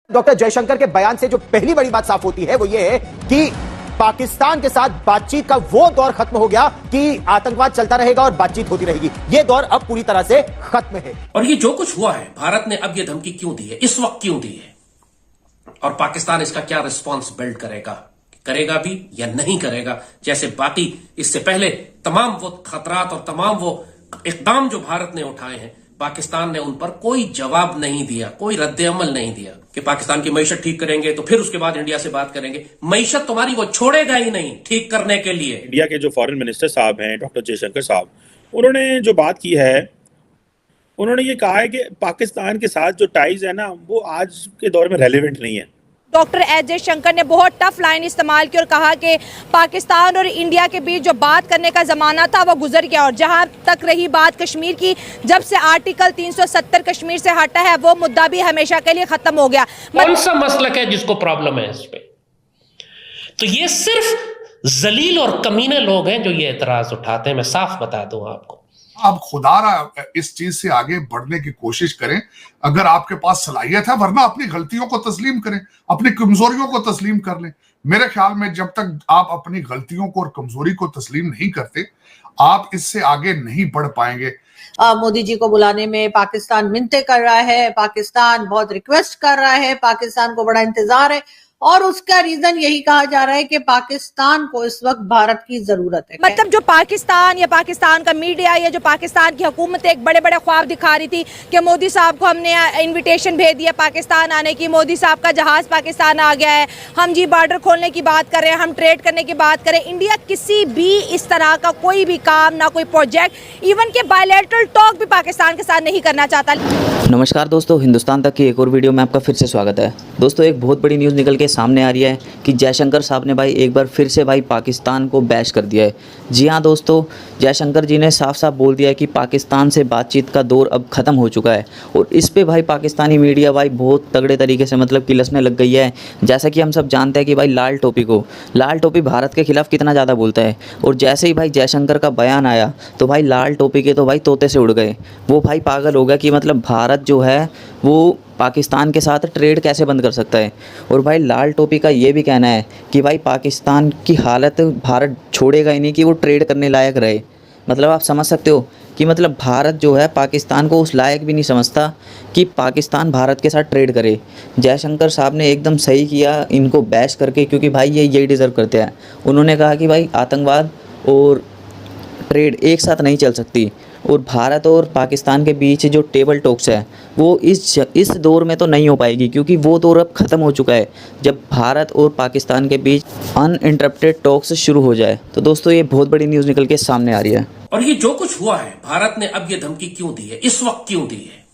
Doctor Jaishankar के बयान से जो पहली बड़ी बात साफ होती है वो ये है कि पाकिस्तान के साथ बातचीत का वो दौर खत्म हो गया कि आतंकवाद चलता रहेगा और बातचीत होती रहेगी। ये दौर अब पूरी तरह से खत्म है। और ये जो कुछ हुआ है, भारत ने अब ये धमकी क्यों दी है, इस वक्त क्यों दी है, और पाकिस्तान इसका क्या रिस्पॉन्स बिल्ड करेगा भी या नहीं करेगा, जैसे बाकी इससे पहले तमाम वो खतरात और तमाम वो इकदाम जो भारत ने उठाए हैं, पाकिस्तान ने उन पर कोई जवाब नहीं दिया, कोई रद्द-ए-अमल नहीं दिया कि पाकिस्तान की मईशत ठीक करेंगे तो फिर उसके बाद इंडिया से बात करेंगे। मईशत तुम्हारी वो छोड़ेगा ही नहीं ठीक करने के लिए। इंडिया के जो फॉरेन मिनिस्टर साहब हैं डॉक्टर जयशंकर साहब, उन्होंने जो बात की है, उन्होंने ये कहा है कि पाकिस्तान के साथ जो टाइज है ना, वो आज के दौर में रेलेवेंट नहीं है। डॉक्टर एस जयशंकर ने बहुत टफ लाइन इस्तेमाल की और कहा कि पाकिस्तान और इंडिया के बीच जो बात करने का ज़माना था वो गुजर गया। और जहां तक रही बात कश्मीर की, जब से आर्टिकल 370 कश्मीर से हटा है वो मुद्दा भी हमेशा के लिए खत्म हो गया। कौन सा मसलक है जिसको प्रॉब्लम है इस पे? तो ये सिर्फ जलील और कमीने लोग हैं जो ये एतराज उठाते हैं। मैं साफ बता दूं आपको, आप खुदारा इस चीज से आगे बढ़ने की कोशिश करें अगर आपके पास सलाहियत है, वरना अपनी गलतियों को तस्लीम करें, अपनी कमजोरियों को तस्लीम कर लें। मेरे ख्याल में जब तक आप अपनी गलतियों को और कमजोरी को तस्लीम नहीं करते, आप इससे आगे नहीं बढ़ पाएंगे। मोदी जी को बुलाने में पाकिस्तान मिन्नतें कर रहा है, पाकिस्तान बहुत रिक्वेस्ट कर रहा है, पाकिस्तान को बड़ा इंतजार है और उसका रीजन यही कहा जा रहा है कि पाकिस्तान को इस वक्त भारत की जरूरत है। मतलब जो पाकिस्तान या पाकिस्तान का मीडिया या जो पाकिस्तान की हुकूमत एक बड़े बड़े ख्वाब दिखा रही थी कि मोदी साहब को हमने इनविटेशन भेज दिया पाकिस्तान आने की, मोदी साहब का जहाज पाकिस्तान आ गया है, हम जी बॉर्डर खोलने की बात कर रहे हैं, हम ट्रेड करने की बात करें। इंडिया किसी भी इस तरह का कोई भी काम, ना कोई प्रोजेक्ट, इवन के बायलैटरल टॉक भी पाकिस्तान के साथ नहीं करना चाहता। नमस्कार दोस्तों, हिंदुस्तान तक की एक और वीडियो में आपका फिर से स्वागत है। दोस्तों, एक बहुत बड़ी न्यूज़ निकल के सामने आ रही है कि जयशंकर साहब ने भाई एक बार फिर से भाई पाकिस्तान को बैश कर दिया है। जी हाँ दोस्तों, जयशंकर जी ने साफ साफ बोल दिया है कि पाकिस्तान से बातचीत का दौर अब ख़त्म हो चुका है। और इस पे भाई पाकिस्तानी मीडिया भाई बहुत तगड़े तरीके से मतलब किलसने लग गई है। जैसा कि हम सब जानते हैं कि भाई लाल टोपी भारत के खिलाफ कितना ज़्यादा बोलता है। और जैसे ही भाई जयशंकर का बयान आया तो भाई लाल टोपी के तो भाई तोते से उड़ गए। वो भाई पागल हो गया कि मतलब भारत जो है वो पाकिस्तान के साथ ट्रेड कैसे बंद कर सकता है। और भाई लाल टोपी का ये भी कहना है कि भाई पाकिस्तान की हालत भारत छोड़ेगा ही नहीं कि वो ट्रेड करने लायक रहे। मतलब आप समझ सकते हो कि मतलब भारत जो है पाकिस्तान को उस लायक भी नहीं समझता कि पाकिस्तान भारत के साथ ट्रेड करे। जयशंकर साहब ने एकदम सही किया इनको बैश करके, क्योंकि भाई ये यही डिज़र्व करते हैं। उन्होंने कहा कि भाई आतंकवाद और ट्रेड एक साथ नहीं चल सकती और भारत और पाकिस्तान के बीच जो टेबल टॉक्स है वो इस दौर में तो नहीं हो पाएगी, क्योंकि वो दौर अब ख़त्म हो चुका है जब भारत और पाकिस्तान के बीच अनइंटरप्टेड टॉक्स शुरू हो जाए। तो दोस्तों, ये बहुत बड़ी न्यूज़ निकल के सामने आ रही है। और ये जो कुछ हुआ है, भारत ने अब ये धमकी क्यों दी है, इस वक्त क्यों दी है,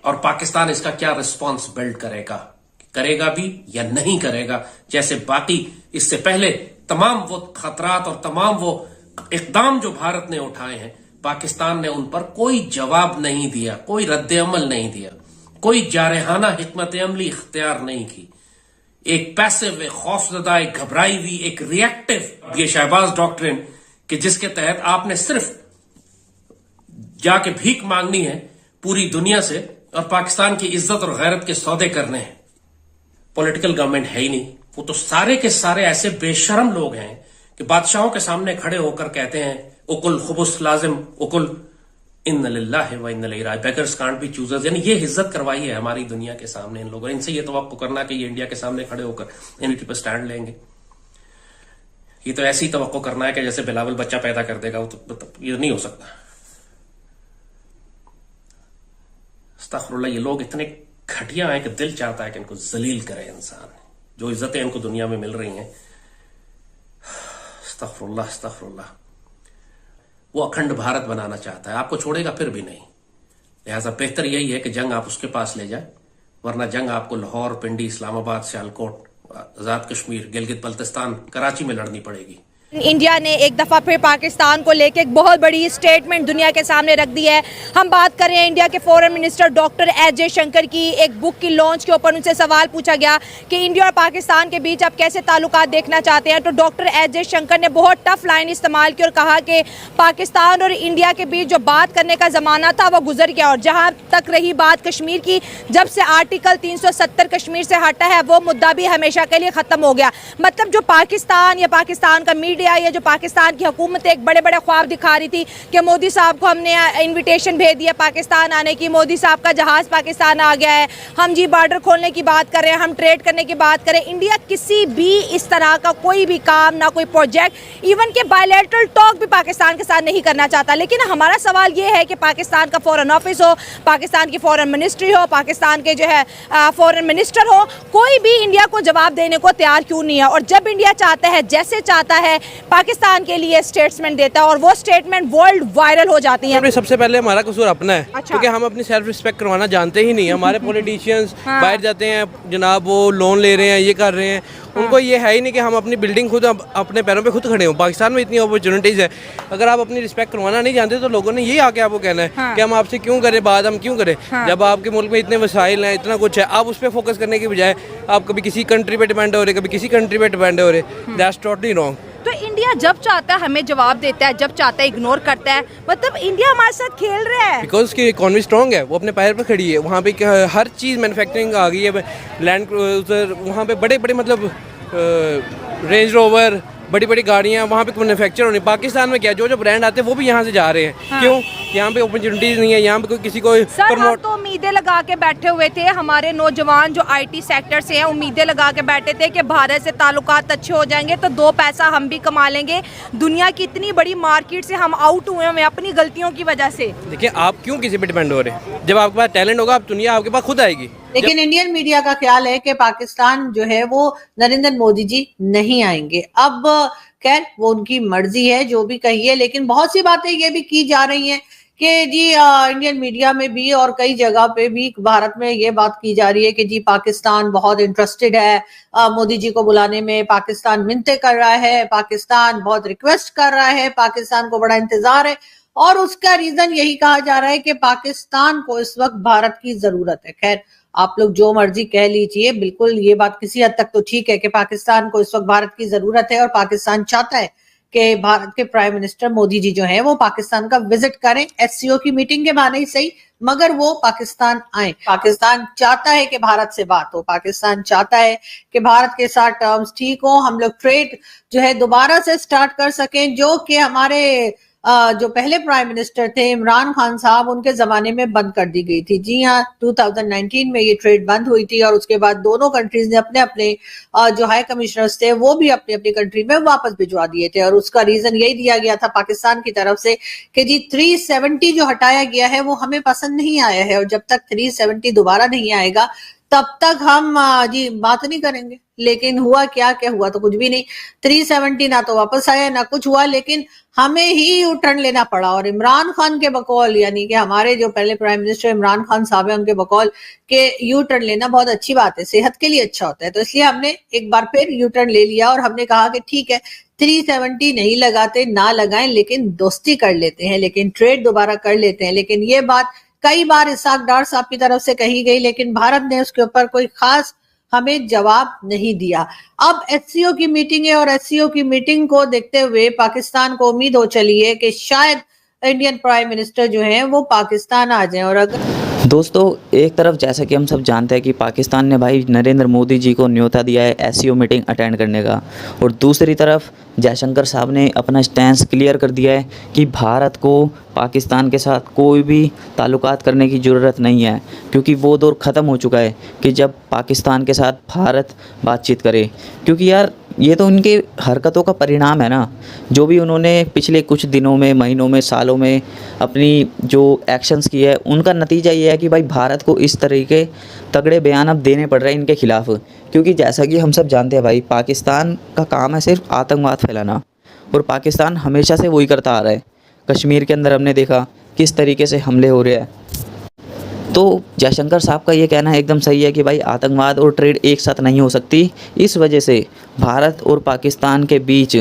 और पाकिस्तान इसका क्या रिस्पॉन्स बिल्ड करेगा भी या नहीं करेगा, जैसे बाकी इससे पहले तमाम वो खतरात और तमाम वो इकदाम जो भारत ने उठाए हैं, पाकिस्तान ने उन पर कोई जवाब नहीं दिया, कोई रद्द-ए-अमल नहीं दिया, कोई जारहाना हिकमत अमली इख्तियार नहीं की। एक पैसिव, एक खौफजदा, एक घबराई हुई, एक रिएक्टिव ये शहबाज डॉक्ट्रिन कि जिसके तहत आपने सिर्फ जाके भीख मांगनी है पूरी दुनिया से और पाकिस्तान की इज्जत और गैरत के सौदे करने हैं। पॉलिटिकल गवर्नमेंट है ही नहीं। वो तो सारे के सारे ऐसे बेशरम लोग हैं कि बादशाहों के सामने खड़े होकर कहते हैं उकुल खुबुस लाजिम उकुल इन्ना लिल्लाहि व इन्ना इलैहि राजिऊन, बेगर्स कांट बी चूजर्स। यानी ये इज्जत करवाई है हमारी दुनिया के सामने इन लोगों ने। इनसे ये तवक्को करना कि ये इंडिया के सामने खड़े होकर इनके पर स्टैंड लेंगे, ये तो ऐसी तवक्को करना है कि जैसे बिलावल बच्चा पैदा कर देगा, वो तो ये नहीं हो सकता। अस्तगफिरुल्लाह, ये लोग इतने घटिया हैं कि दिल चाहता है कि इनको जलील करे इंसान। जो इज्जतें इनको दुनिया में मिल रही हैं, अस्तगफिरुल्लाह, वो अखंड भारत बनाना चाहता है, आपको छोड़ेगा फिर भी नहीं। लिहाजा बेहतर यही है कि जंग आप उसके पास ले जाए, वरना जंग आपको लाहौर, पिंडी, इस्लामाबाद, सियालकोट, आजाद कश्मीर, गिलगित बल्तिस्तान, कराची में लड़नी पड़ेगी। इंडिया ने एक दफ़ा फिर पाकिस्तान को लेकर एक बहुत बड़ी स्टेटमेंट दुनिया के सामने रख दी है। हम बात कर रहे हैं इंडिया के foreign minister doctor S Jaishankar की। एक बुक की लॉन्च के ऊपर उनसे सवाल पूछा गया कि इंडिया और पाकिस्तान के बीच आप कैसे ताल्लुकात देखना चाहते हैं, तो डॉक्टर एस जयशंकर ने बहुत टफ लाइन इस्तेमाल की और कहा कि पाकिस्तान और इंडिया के बीच जो बात करने का ज़माना था वो गुजर गया। और जहाँ तक रही बात कश्मीर की, जब से आर्टिकल 370 कश्मीर से हटा है वो मुद्दा भी हमेशा के लिए ख़त्म हो गया। मतलब जो पाकिस्तान या पाकिस्तान का मीडिया या जो पाकिस्तान की हुकूमत एक बड़े बड़े ख्वाब दिखा रही थी कि मोदी साहब को हमने इनविटेशन भेज दिया पाकिस्तान आने की, मोदी साहब का जहाज़ पाकिस्तान आ गया है, हम जी बॉर्डर खोलने की बात कर रहे हैं, हम ट्रेड करने की बात करें। इंडिया किसी भी इस तरह का कोई भी काम, ना कोई प्रोजेक्ट, इवन के बायलैटरल टॉक भी पाकिस्तान के साथ नहीं करना चाहता। लेकिन हमारा सवाल ये है कि पाकिस्तान का फॉरेन ऑफिस हो, पाकिस्तान की फॉरेन मिनिस्ट्री हो, पाकिस्तान के जो है फॉरेन मिनिस्टर हो, कोई भी इंडिया को जवाब देने को तैयार क्यों नहीं है। और जब इंडिया चाहता है, जैसे चाहता है, पाकिस्तान के लिए स्टेटमेंट देता है और वो स्टेटमेंट वर्ल्ड वायरल हो जाती है। सबसे पहले हमारा कसूर अपना है। अच्छा। क्योंकि हम अपनी सेल्फ रिस्पेक्ट करवाना जानते ही नहीं। हमारे पॉलिटिशियंस बाहर जाते हैं जनाब, वो लोन ले रहे हैं, ये कर रहे हैं, उनको ये है ही नहीं कि हम अपनी बिल्डिंग खुद अपने पैरों पे खुद खड़े हों। पाकिस्तान में इतनी अपॉर्चुनिटीज़ है, अगर आप अपनी रिस्पेक्ट करवाना नहीं जानते तो लोगों ने यही आके आपको कहना है कि हम आपसे क्यों करें बात, हम क्यों करें। जब आपके मुल्क में इतने वसाइल हैं, इतना कुछ है, आप उस पर फोकस करने की बजाय आप कभी किसी कंट्री पे डिपेंड हो रहे, कभी किसी कंट्री पे डिपेंड हो रहे, दैट्स टोटली रॉन्ग। तो इंडिया जब चाहता है हमें जवाब देता है, जब चाहता है इग्नोर करता है। मतलब इंडिया हमारे साथ खेल रहा है बिकॉज की इकॉनमी स्ट्रॉन्ग है, वो अपने पैर पर खड़ी है। वहाँ पे हर चीज़ मैन्युफैक्चरिंग आ गई है, लैंड क्रूजर, वहाँ पे बड़े बड़े मतलब रेंज रोवर, बड़ी बड़ी गाड़ियाँ वहाँ पे मैन्युफैक्चर होनी। पाकिस्तान में क्या, जो जो ब्रांड आते हैं वो भी यहाँ से जा रहे हैं। क्यों? यहाँ पे अपॉर्चुनिटीज़ नहीं है, यहाँ पे कोई किसी को प्रमोट। तो उम्मीदें लगा के बैठे हुए थे हमारे नौजवान जो IT सेक्टर से हैं, उम्मीदें लगा के बैठे थे कि भारत से ताल्लुकात अच्छे हो जाएंगे तो दो पैसा हम भी कमा लेंगे। दुनिया की इतनी बड़ी मार्केट से हम आउट हुए हैं अपनी गलतियों की वजह से। देखिए, आप क्यों किसी पे डिपेंड हो रहे हैं? जब आपके पास टैलेंट होगा, आप दुनिया आपके पास खुद आएगी। लेकिन इंडियन मीडिया का ख्याल है कि पाकिस्तान जो है वो नरेंद्र मोदी जी नहीं आएंगे। अब खैर वो उनकी मर्जी है, जो भी कहिए, लेकिन बहुत सी बातें ये भी की जा रही हैं कि जी इंडियन मीडिया में भी और कई जगह पे भी भारत में ये बात की जा रही है कि जी पाकिस्तान बहुत इंटरेस्टेड है मोदी जी को बुलाने में, पाकिस्तान मिन्नतें कर रहा है, पाकिस्तान बहुत रिक्वेस्ट कर रहा है, पाकिस्तान को बड़ा इंतजार है। और उसका रीजन यही कहा जा रहा है कि पाकिस्तान को इस वक्त भारत की जरूरत है। खैर आप लोग जो मर्जी कह लीजिए, बिल्कुल ये बात किसी हद तक तो ठीक है कि पाकिस्तान को इस वक्त भारत की जरूरत है और पाकिस्तान चाहता है कि भारत के प्राइम मिनिस्टर मोदी जी जो हैं वो पाकिस्तान का विजिट करें, SCO की मीटिंग के बहाने ही सही, मगर वो पाकिस्तान आए। पाकिस्तान चाहता है कि भारत से बात हो, पाकिस्तान चाहता है कि भारत के साथ टर्म्स ठीक हो, हम लोग ट्रेड जो है दोबारा से स्टार्ट कर सकें, जो कि हमारे जो पहले प्राइम मिनिस्टर थे इमरान खान साहब, उनके जमाने में बंद कर दी गई थी। जी हाँ, 2019 में ये ट्रेड बंद हुई थी और उसके बाद दोनों कंट्रीज ने अपने अपने जो हाई कमिश्नर्स थे वो भी अपनी अपनी कंट्री में वापस भिजवा दिए थे। और उसका रीजन यही दिया गया था पाकिस्तान की तरफ से कि जी 370 जो हटाया गया है वो हमें पसंद नहीं आया है और जब तक 370 दोबारा नहीं आएगा तब तक हम जी बात नहीं करेंगे। लेकिन हुआ क्या हुआ तो कुछ भी नहीं। 370 ना तो वापस आया ना कुछ हुआ, लेकिन हमें ही यू टर्न लेना पड़ा। और इमरान खान के बकौल, यानी कि हमारे जो पहले प्राइम मिनिस्टर इमरान खान साहब है, उनके बकौल के यू टर्न लेना बहुत अच्छी बात है, सेहत के लिए अच्छा होता है। तो इसलिए हमने एक बार फिर यू टर्न ले लिया और हमने कहा कि ठीक है 370 नहीं लगाते, ना लगाएं, लेकिन दोस्ती कर लेते हैं, लेकिन ट्रेड दोबारा कर लेते हैं। लेकिन ये बात कई बार इसाक डार साहब की तरफ से कही गई, लेकिन भारत ने उसके ऊपर कोई खास हमें जवाब नहीं दिया। अब SCO की मीटिंग है और SCO की मीटिंग को देखते हुए पाकिस्तान को उम्मीद हो चली है कि शायद इंडियन प्राइम मिनिस्टर जो हैं वो पाकिस्तान आ जाएं। और अगर दोस्तों एक तरफ जैसा कि हम सब जानते हैं कि पाकिस्तान ने भाई नरेंद्र मोदी जी को न्योता दिया है SCO मीटिंग अटेंड करने का, और दूसरी तरफ जयशंकर साहब ने अपना स्टैंस क्लियर कर दिया है कि भारत को पाकिस्तान के साथ कोई भी ताल्लुकात करने की ज़रूरत नहीं है, क्योंकि वो दौर ख़त्म हो चुका है कि जब पाकिस्तान के साथ भारत बातचीत करे। क्योंकि यार ये तो उनकी हरकतों का परिणाम है ना, जो भी उन्होंने पिछले कुछ दिनों में, महीनों में, सालों में अपनी जो एक्शंस की है, उनका नतीजा ये है कि भाई भारत को इस तरीके तगड़े बयान अब देने पड़ रहे हैं इनके ख़िलाफ़। क्योंकि जैसा कि हम सब जानते हैं भाई, पाकिस्तान का काम है सिर्फ आतंकवाद फैलाना, और पाकिस्तान हमेशा से वही करता आ रहा है। कश्मीर के अंदर हमने देखा किस तरीके से हमले हो रहे हैं। तो जयशंकर साहब का ये कहना एकदम सही है कि भाई आतंकवाद और ट्रेड एक साथ नहीं हो सकती। इस वजह से भारत और पाकिस्तान के बीच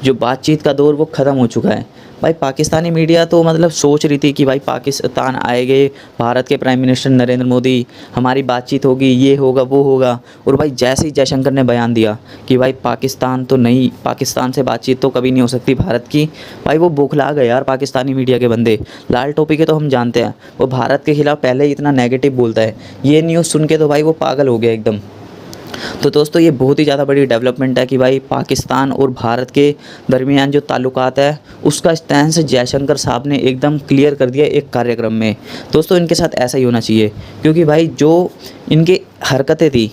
जो बातचीत का दौर वो ख़त्म हो चुका है। भाई पाकिस्तानी मीडिया तो मतलब सोच रही थी कि भाई पाकिस्तान आएंगे, भारत के प्राइम मिनिस्टर नरेंद्र मोदी, हमारी बातचीत होगी, ये होगा वो होगा। और भाई जैसे ही जयशंकर ने बयान दिया कि भाई पाकिस्तान तो नहीं, पाकिस्तान से बातचीत तो कभी नहीं हो सकती भारत की, भाई वो बौखला गए यार पाकिस्तानी मीडिया के बंदे। लाल टोपी के तो हम जानते हैं, वो भारत के खिलाफ पहले ही इतना नेगेटिव बोलता है, ये न्यूज़ सुन के तो भाई वो पागल हो गया एकदम। तो दोस्तों ये बहुत ही ज़्यादा बड़ी डेवलपमेंट है कि भाई पाकिस्तान और भारत के दरमियान जो ताल्लुकात है उसका स्टैंड जयशंकर साहब ने एकदम क्लियर कर दिया एक कार्यक्रम में। दोस्तों इनके साथ ऐसा ही होना चाहिए, क्योंकि भाई जो इनकी हरकतें थी,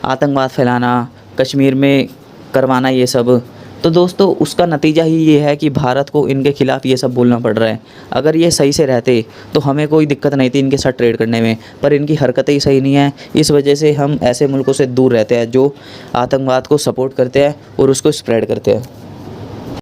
आतंकवाद फैलाना, कश्मीर में करवाना, ये सब, तो दोस्तों उसका नतीजा ही ये है कि भारत को इनके खिलाफ़ ये सब बोलना पड़ रहा है। अगर ये सही से रहते तो हमें कोई दिक्कत नहीं थी इनके साथ ट्रेड करने में, पर इनकी हरकतें ही सही नहीं है। इस वजह से हम ऐसे मुल्कों से दूर रहते हैं जो आतंकवाद को सपोर्ट करते हैं और उसको स्प्रेड करते हैं।